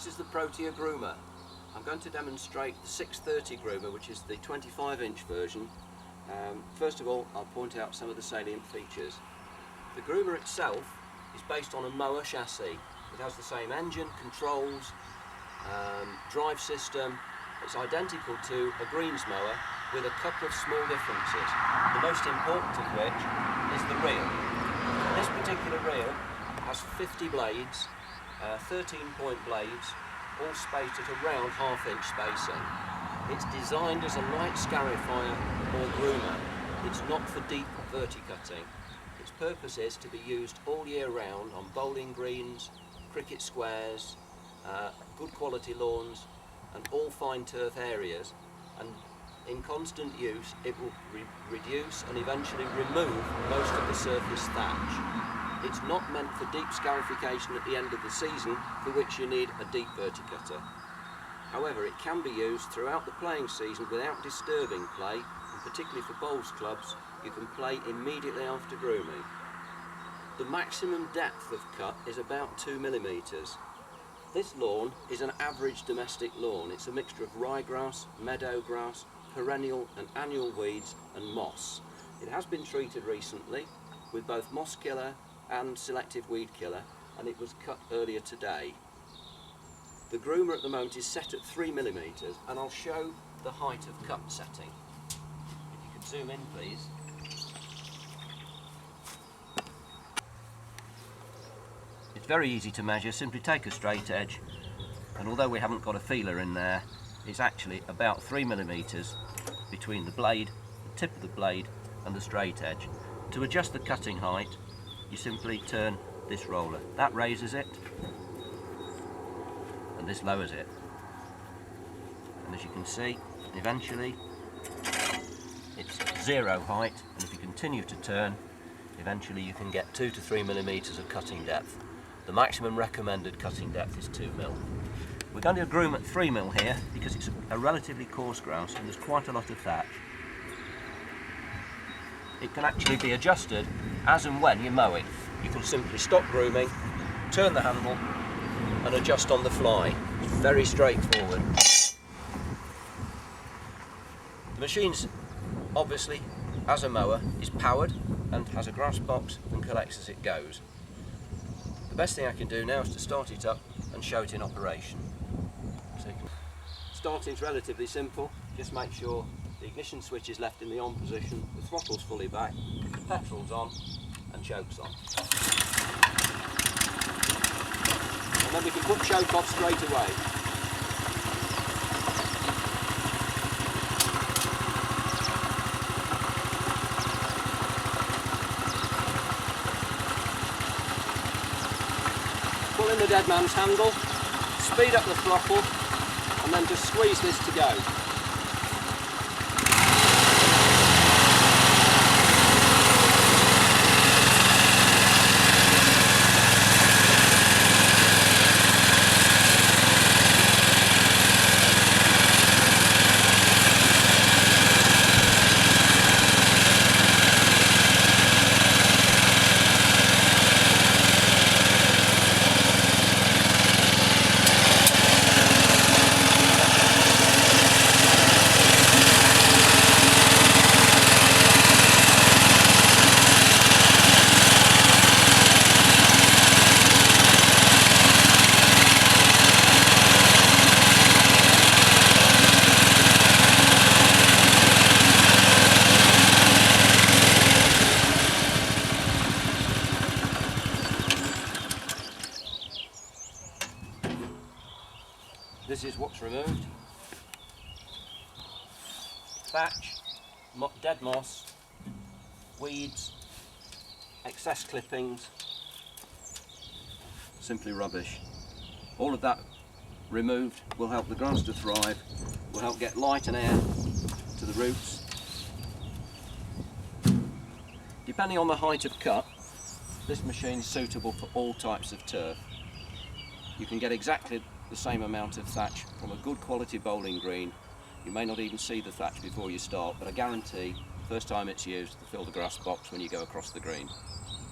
This is the Protea Groomer. I'm going to demonstrate the 630 Groomer, which is the 25-inch version. First of all, I'll point out some of the salient features. The Groomer itself is based on a mower chassis. It has the same engine, controls, drive system. It's identical to a greens mower with a couple of small differences, the most important of which is the reel. This particular reel has 50 blades, 13-point blades, all spaced at around half-inch spacing. It's designed as a light scarifier or groomer. It's not for deep verticutting. Its purpose is to be used all year round on bowling greens, cricket squares, good quality lawns and all fine turf areas, and in constant use it will reduce and eventually remove most of the surface thatch. It's not meant for deep scarification at the end of the season, for which you need a deep verticutter. However, it can be used throughout the playing season without disturbing play, and particularly for bowls clubs, you can play immediately after grooming. The maximum depth of cut is about 2 millimeters. This lawn is an average domestic lawn. It's a mixture of ryegrass, meadow grass, perennial and annual weeds and moss. It has been treated recently with both moss killer and selective weed killer, and it was cut earlier today. The groomer at the moment is set at 3 millimeters, and I'll show the height of cut setting. If you could zoom in, please. It's very easy to measure. Simply take a straight edge, and although we haven't got a feeler in there, it's actually about 3 millimeters between the blade, the tip of the blade and the straight edge. To adjust the cutting height, you simply turn this roller. That raises it and this lowers it. And as you can see, eventually it's zero height, and if you continue to turn, eventually you can get 2 to 3 millimeters of cutting depth. The maximum recommended cutting depth is 2 mil. We're going to groom at 3 mil here because it's a relatively coarse grass and there's quite a lot of thatch. It can actually be adjusted as and when you're mowing. You can simply stop grooming, turn the handle and adjust on the fly. It's very straightforward. The machine's obviously, as a mower, is powered and has a grass box and collects as it goes. The best thing I can do now is to start it up and show it in operation. Starting's relatively simple. Just make sure the ignition switch is left in the on position, the throttle's fully back, the petrol's on and choke's on. And then we can put choke off straight away. Pull in the dead man's handle, speed up the throttle and then just squeeze this to go. This is what's removed. Thatch, dead moss, weeds, excess clippings, simply rubbish. All of that removed will help the grass to thrive, will help get light and air to the roots. Depending on the height of cut, this machine is suitable for all types of turf. You can get exactly the same amount of thatch from a good quality bowling green. You may not even see the thatch before you start, but I guarantee the first time it's used to fill the grass box when you go across the green.